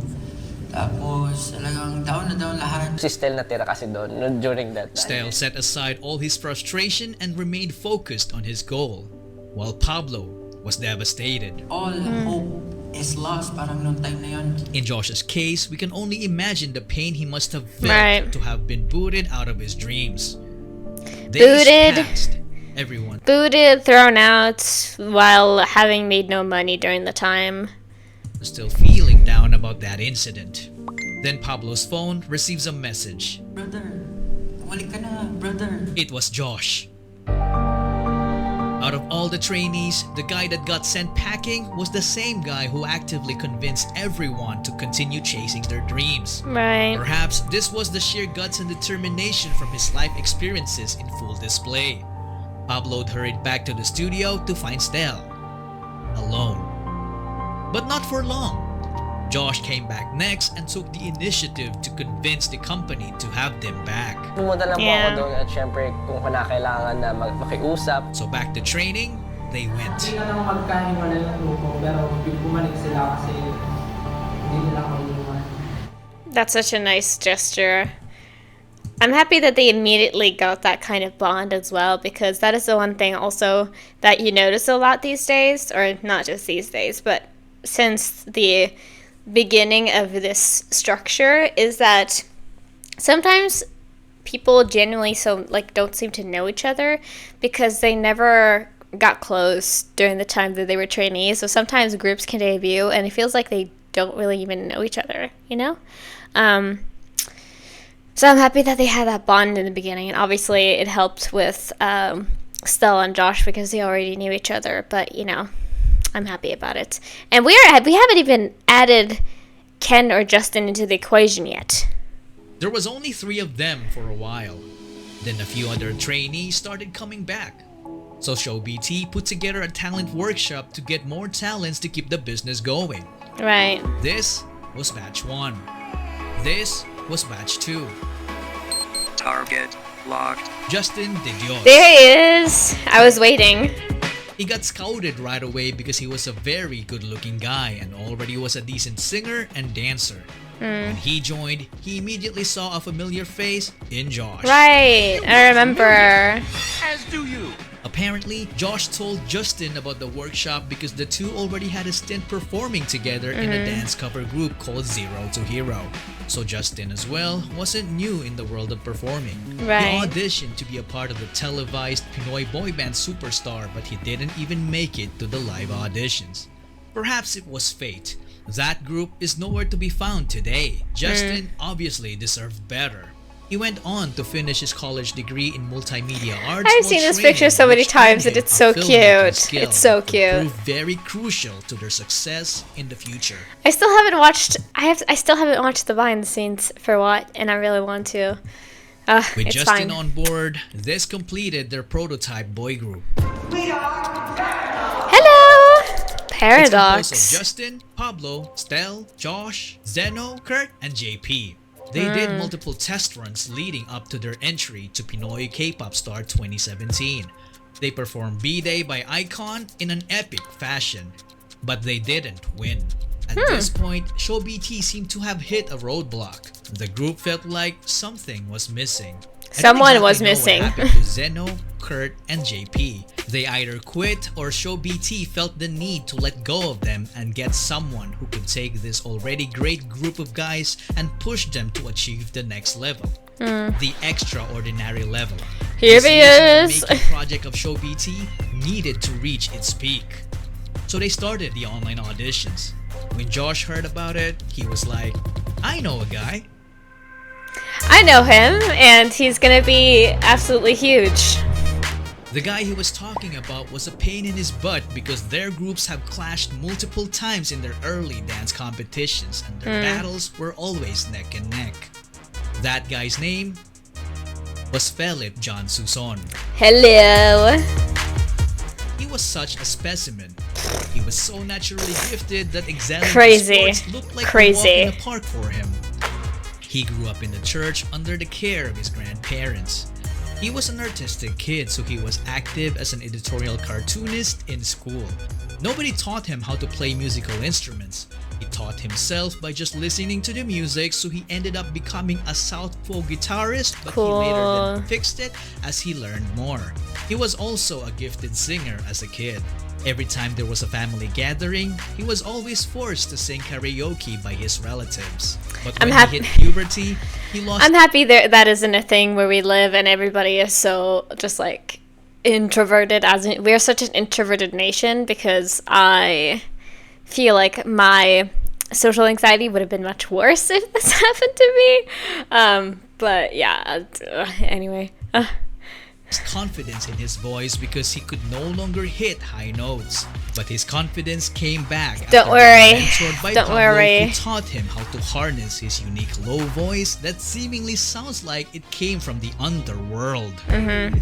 [SPEAKER 9] Tapos talagang down na down lahat.
[SPEAKER 8] Si Stel natira kasi doon during that time.
[SPEAKER 13] Stel set aside all his frustration and remained focused on his goal, while Pablo was devastated.
[SPEAKER 9] All hope is lost parang nung time na yun.
[SPEAKER 13] In Josh's case, we can only imagine the pain he must have felt
[SPEAKER 1] Right.
[SPEAKER 13] to have been booted out of his dreams.
[SPEAKER 1] Booted.
[SPEAKER 13] Days passed. Everyone
[SPEAKER 1] Booted, thrown out, while having made no money during the time.
[SPEAKER 13] was still feeling down about that incident. Then Pablo's phone receives a message.
[SPEAKER 9] Brother, bumalik ka na, brother.
[SPEAKER 13] It was Josh. Out of all the trainees, the guy that got sent packing was the same guy who actively convinced everyone to continue chasing their dreams.
[SPEAKER 1] Right.
[SPEAKER 13] Perhaps this was the sheer guts and determination from his life experiences in full display. Pablo hurried back to the studio to find Stel alone. But not for long. Josh came back next and took the initiative to convince the company to have them back.
[SPEAKER 8] Pumunta lang po ako doon at syempre kung kailangan na makiusap.
[SPEAKER 13] So back to training, they went.
[SPEAKER 15] Hindi na lang magkahiwalay ng grupo pero bumalik sila kasi hindi nila ako inuman.
[SPEAKER 1] That's such a nice gesture. I'm happy that they immediately got that kind of bond as well, because that is the one thing also that you notice a lot these days, or not just these days, but since the beginning of this structure, is that sometimes people genuinely don't seem to know each other because they never got close during the time that they were trainees. So sometimes groups can debut and it feels like they don't really even know each other, you know? So I'm happy that they had that bond in the beginning, and obviously it helped with Stella and Josh because they already knew each other, but you know, I'm happy about it. And we haven't even added Ken or Justin into the equation yet.
[SPEAKER 13] There was only 3 of them for a while. Then a few other trainees started coming back. So ShowBT put together a talent workshop to get more talents to keep the business going.
[SPEAKER 1] Right.
[SPEAKER 13] This was batch 1. This was batch 2.
[SPEAKER 16] Target locked.
[SPEAKER 13] Justin de Dios.
[SPEAKER 1] There he is. I was waiting.
[SPEAKER 13] He got scouted right away because he was a very good-looking guy and already was a decent singer and dancer. When he joined, he immediately saw a familiar face in Josh.
[SPEAKER 1] Right, I remember.
[SPEAKER 13] As do you. Apparently, Josh told Justin about the workshop because the two already had a stint performing together in a dance cover group called Zero to Hero. So Justin as well wasn't new in the world of performing.
[SPEAKER 1] Right.
[SPEAKER 13] He auditioned to be a part of the televised Pinoy boy band Superstar, but he didn't even make it to the live auditions. Perhaps it was fate. That group is nowhere to be found today. Justin obviously deserved better. He went on to finish his college degree in multimedia arts.
[SPEAKER 1] I've seen this picture so many times and it's so cute. It's so cute.
[SPEAKER 13] Proved very crucial to their success in the future.
[SPEAKER 1] I still haven't watched. I still haven't watched the behind the scenes for what, and I really want to.
[SPEAKER 13] With
[SPEAKER 1] it's
[SPEAKER 13] Justin
[SPEAKER 1] fine.
[SPEAKER 13] on board, this completed their prototype boy group.
[SPEAKER 1] Hello,
[SPEAKER 13] It's
[SPEAKER 1] Paradox.
[SPEAKER 13] composed of Justin, Pablo, Stel, Josh, Zeno, Kurt, and JP. They did multiple test runs leading up to their entry to Pinoy K-Pop Star 2017. They performed B-Day by Icon in an epic fashion, but they didn't win. At this point, ShowBT seemed to have hit a roadblock. The group felt like something was missing.
[SPEAKER 1] Someone was missing.
[SPEAKER 13] What happened to Zeno, Kurt, and JP. They either quit or ShowBT felt the need to let go of them and get someone who could take this already great group of guys and push them to achieve the next level. The extraordinary level.
[SPEAKER 1] Here
[SPEAKER 13] This
[SPEAKER 1] he is.
[SPEAKER 13] decision-making project of ShowBT needed to reach its peak. So they started the online auditions. When Josh heard about it, he was like, I know a guy.
[SPEAKER 1] I know him, and he's gonna be absolutely huge.
[SPEAKER 13] The guy he was talking about was a pain in his butt because their groups have clashed multiple times in their early dance competitions and their battles were always neck and neck. That guy's name was Philip John Suson.
[SPEAKER 1] Hello.
[SPEAKER 13] He was such a specimen. He was so naturally gifted that excelling
[SPEAKER 1] Crazy.
[SPEAKER 13] in sports looked like
[SPEAKER 1] Crazy.
[SPEAKER 13] a walk in the park for him. He grew up in the church under the care of his grandparents. He was an artistic kid, so he was active as an editorial cartoonist in school. Nobody taught him how to play musical instruments. He taught himself by just listening to the music, so he ended up becoming a southpaw guitarist, but he later then fixed it as he learned more. He was also a gifted singer as a kid. Every time there was a family gathering, he was always forced to sing karaoke by his relatives. But when he hit puberty, he lost...
[SPEAKER 1] I'm happy that isn't a thing where we live and everybody is so just like introverted. We're such an introverted nation, because I feel like my social anxiety would have been much worse if this happened to me. But yeah, anyway.
[SPEAKER 13] Confidence in his voice because he could no longer hit high notes. But his confidence came back
[SPEAKER 1] Don't
[SPEAKER 13] after
[SPEAKER 1] worry.
[SPEAKER 13] being mentored by
[SPEAKER 1] Don't
[SPEAKER 13] Pablo,
[SPEAKER 1] worry.
[SPEAKER 13] who taught him how to harness his unique low voice that seemingly sounds like it came from the underworld. When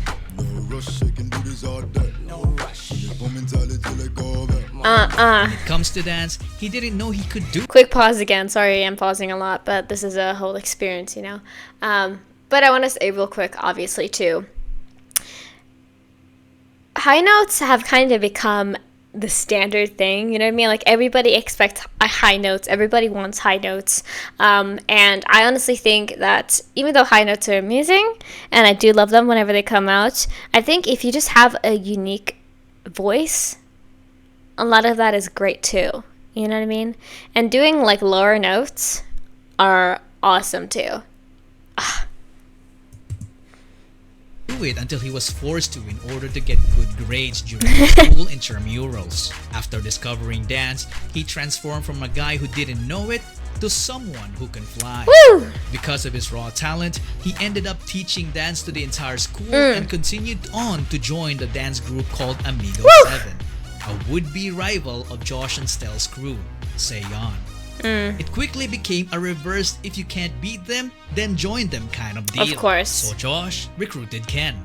[SPEAKER 13] it comes to dance, he didn't know he could do.
[SPEAKER 1] Quick pause again. Sorry, I'm pausing a lot, but this is a whole experience, you know. But I want to say real quick, obviously, too. High notes have kind of become the standard thing, you know what I mean? Like, everybody expects high notes. Everybody wants high notes. And I honestly think that even though high notes are amazing, and I do love them whenever they come out, I think if you just have a unique voice, a lot of that is great too. You know what I mean? And doing like lower notes are awesome too.
[SPEAKER 13] It until he was forced to in order to get good grades during his school intramurals. After discovering dance, he transformed from a guy who didn't know it to someone who can fly.
[SPEAKER 1] Woo!
[SPEAKER 13] Because of his raw talent, he ended up teaching dance to the entire school and continued on to join the dance group called Amigo 7, a would-be rival of Josh and Stell's crew, Seyon. It quickly became a reverse if you can't beat them, then join them kind of deal.
[SPEAKER 1] Of course.
[SPEAKER 13] So Josh recruited Ken.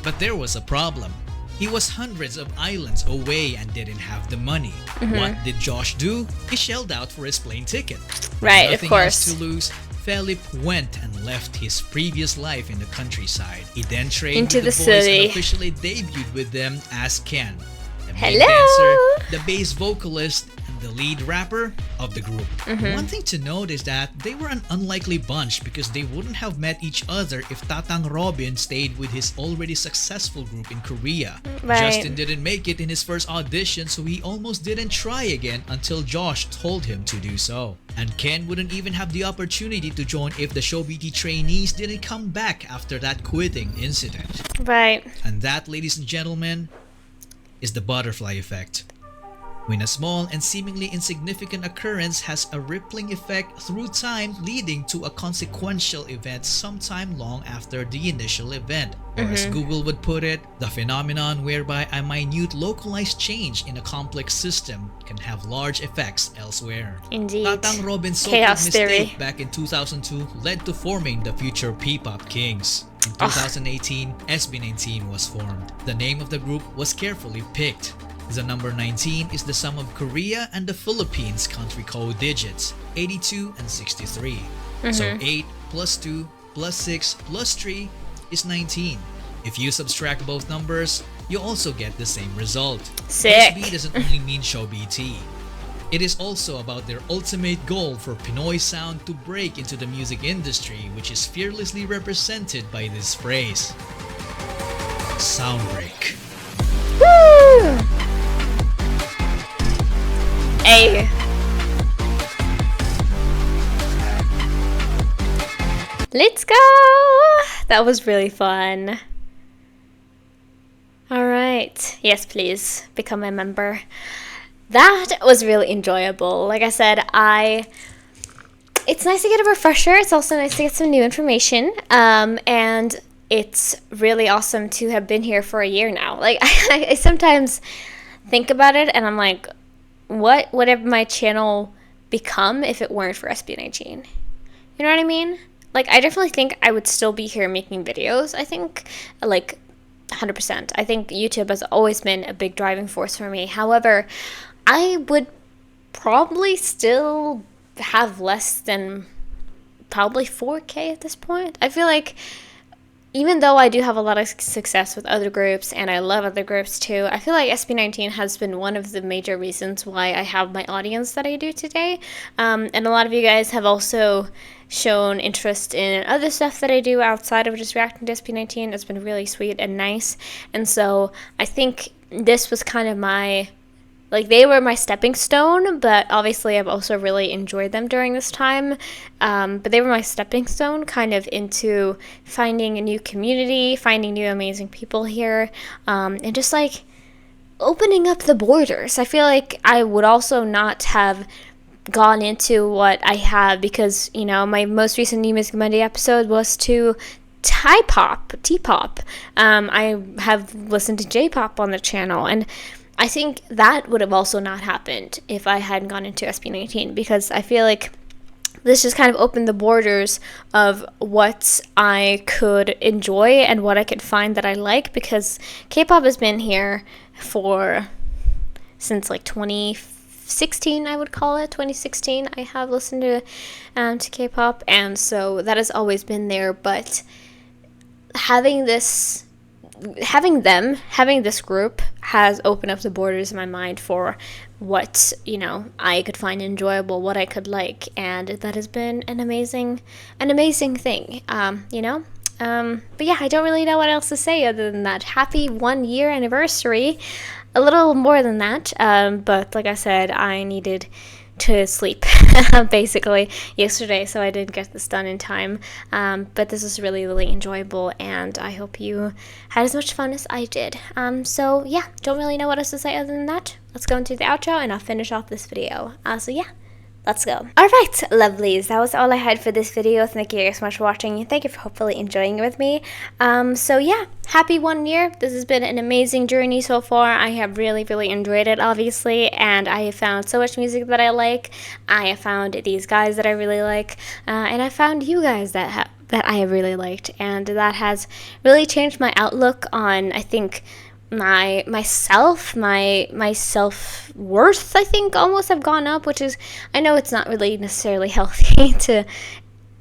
[SPEAKER 13] But there was a problem. He was hundreds of islands away and didn't have the money. What did Josh do? He shelled out for his plane ticket. With
[SPEAKER 1] Right, of
[SPEAKER 13] nothing
[SPEAKER 1] course.
[SPEAKER 13] else to lose, Felipe went and left his previous life in the countryside. He then trained
[SPEAKER 1] Into
[SPEAKER 13] with
[SPEAKER 1] the
[SPEAKER 13] the boys
[SPEAKER 1] city.
[SPEAKER 13] and officially debuted with them as Ken, the main
[SPEAKER 1] Hello!
[SPEAKER 13] dancer, the bass vocalist, and the lead rapper of the group.
[SPEAKER 1] Mhm.
[SPEAKER 13] One thing to note is that they were an unlikely bunch because they wouldn't have met each other if Tatang Robin stayed with his already successful group in Korea.
[SPEAKER 1] Right.
[SPEAKER 13] Justin didn't make it in his first audition, so he almost didn't try again until Josh told him to do so. And Ken wouldn't even have the opportunity to join if the ShowBT trainees didn't come back after that quitting incident.
[SPEAKER 1] Right.
[SPEAKER 13] And that, ladies and gentlemen, is the butterfly effect. When a small and seemingly insignificant occurrence has a rippling effect through time, leading to a consequential event sometime long after the initial event. Or as Google would put it, the phenomenon whereby a minute localized change in a complex system can have large effects elsewhere.
[SPEAKER 1] Indeed.
[SPEAKER 13] Tatang Robin's so-called
[SPEAKER 1] Chaos
[SPEAKER 13] mistake
[SPEAKER 1] theory.
[SPEAKER 13] back in 2002 led to forming the future P-pop Kings. In 2018, SB19 was formed. The name of the group was carefully picked. The number 19 is the sum of Korea and the Philippines country code digits, 82 and 63. So 8 plus 2 plus 6 plus 3 is 19. If you subtract both numbers, you also get the same result.
[SPEAKER 1] Sick.
[SPEAKER 13] SB doesn't only mean ShowBT. It is also about their ultimate goal for Pinoy sound to break into the music industry, which is fearlessly represented by this phrase: Soundbreak.
[SPEAKER 1] Woo! Hey. Let's go! That was really fun. Alright. Yes, please. Become a member. That was really enjoyable. Like I said, it's nice to get a refresher. It's also nice to get some new information. And it's really awesome to have been here for a year now. Like, I sometimes think about it and I'm like, what would have my channel become if it weren't for SB19? You know what I mean? Like, I definitely think I would still be here making videos. I think, like, 100%. I think YouTube has always been a big driving force for me. However, I would probably still have less than probably 4K at this point. I feel like even though I do have a lot of success with other groups and I love other groups too, I feel like SB19 has been one of the major reasons why I have my audience that I do today. And a lot of you guys have also shown interest in other stuff that I do outside of just reacting to SB19. It's been really sweet and nice. And so I think this was kind of they were my stepping stone, but obviously I've also really enjoyed them during this time. But they were my stepping stone kind of into finding a new community, finding new amazing people here, and just like opening up the borders. I feel like I would also not have gone into what I have, because, you know, my most recent New Music Monday episode was to T-pop. I have listened to J-pop on the channel, and I think that would have also not happened if I hadn't gone into SB19, because I feel like this just kind of opened the borders of what I could enjoy and what I could find that I like, because K-pop has been here since like 2016, I would call it. 2016, I have listened to K-pop, and so that has always been there. But having this group has opened up the borders in my mind for what, you know, I could find enjoyable, what I could like, and that has been an amazing thing, you know. But yeah, I don't really know what else to say other than that. Happy 1 year anniversary. A little more than that, but like I said, I needed to sleep basically yesterday, so I didn't get this done in time. But this was really enjoyable, and I hope you had as much fun as I did. So yeah, don't really know what else to say other than that. Let's go into the outro and I'll finish off this video. So yeah, let's go. Alright, lovelies, that was all I had for this video. Thank you guys so much for watching, and thank you for hopefully enjoying it with me. So yeah, happy 1 year. This has been an amazing journey so far. I have really enjoyed it, obviously, and I have found so much music that I like. I have found these guys that I really like, and I found you guys that I have really liked, and that has really changed my outlook on, I think, my self-worth, I think, almost have gone up, which is, I know it's not really necessarily healthy to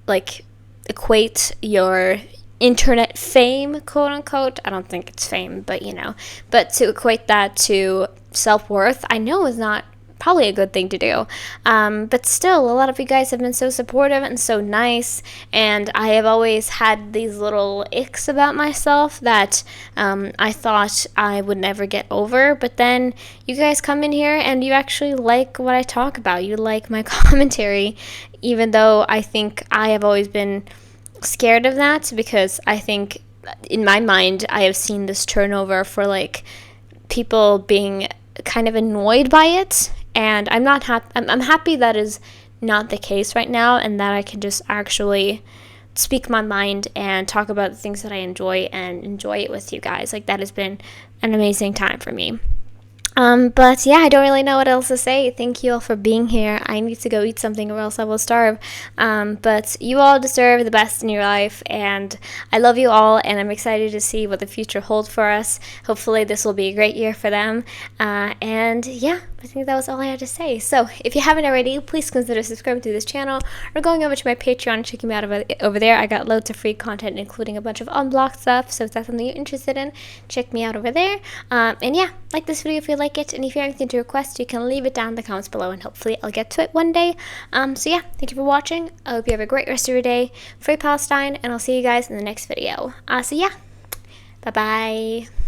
[SPEAKER 1] like equate your internet fame, quote unquote. I don't think it's fame, but you know, but to equate that to self-worth, I know is not probably a good thing to do, but still, a lot of you guys have been so supportive and so nice, and I have always had these little icks about myself that I thought I would never get over, but then you guys come in here and you actually like what I talk about. You like my commentary, even though I think I have always been scared of that, because I think in my mind I have seen this turnover for like people being kind of annoyed by it, and I'm not happy. I'm happy that is not the case right now, and that I can just actually speak my mind and talk about the things that I enjoy and enjoy it with you guys. Like, that has been an amazing time for me. But yeah, I don't really know what else to say. Thank you all for being here. I need to go eat something or else I will starve. But you all deserve the best in your life, and I love you all, and I'm excited to see what the future holds for us. Hopefully this will be a great year for them. And yeah, I think that was all I had to say. So if you haven't already, please consider subscribing to this channel or going over to my Patreon and checking me out over there. I got loads of free content, including a bunch of unblocked stuff. So if that's something you're interested in, check me out over there. And yeah, like this video if you like it, and if you have anything to request, you can leave it down in the comments below, and hopefully I'll get to it one day. So yeah, thank you for watching. I hope you have a great rest of your day. Free Palestine, and I'll see you guys in the next video. So yeah, bye bye.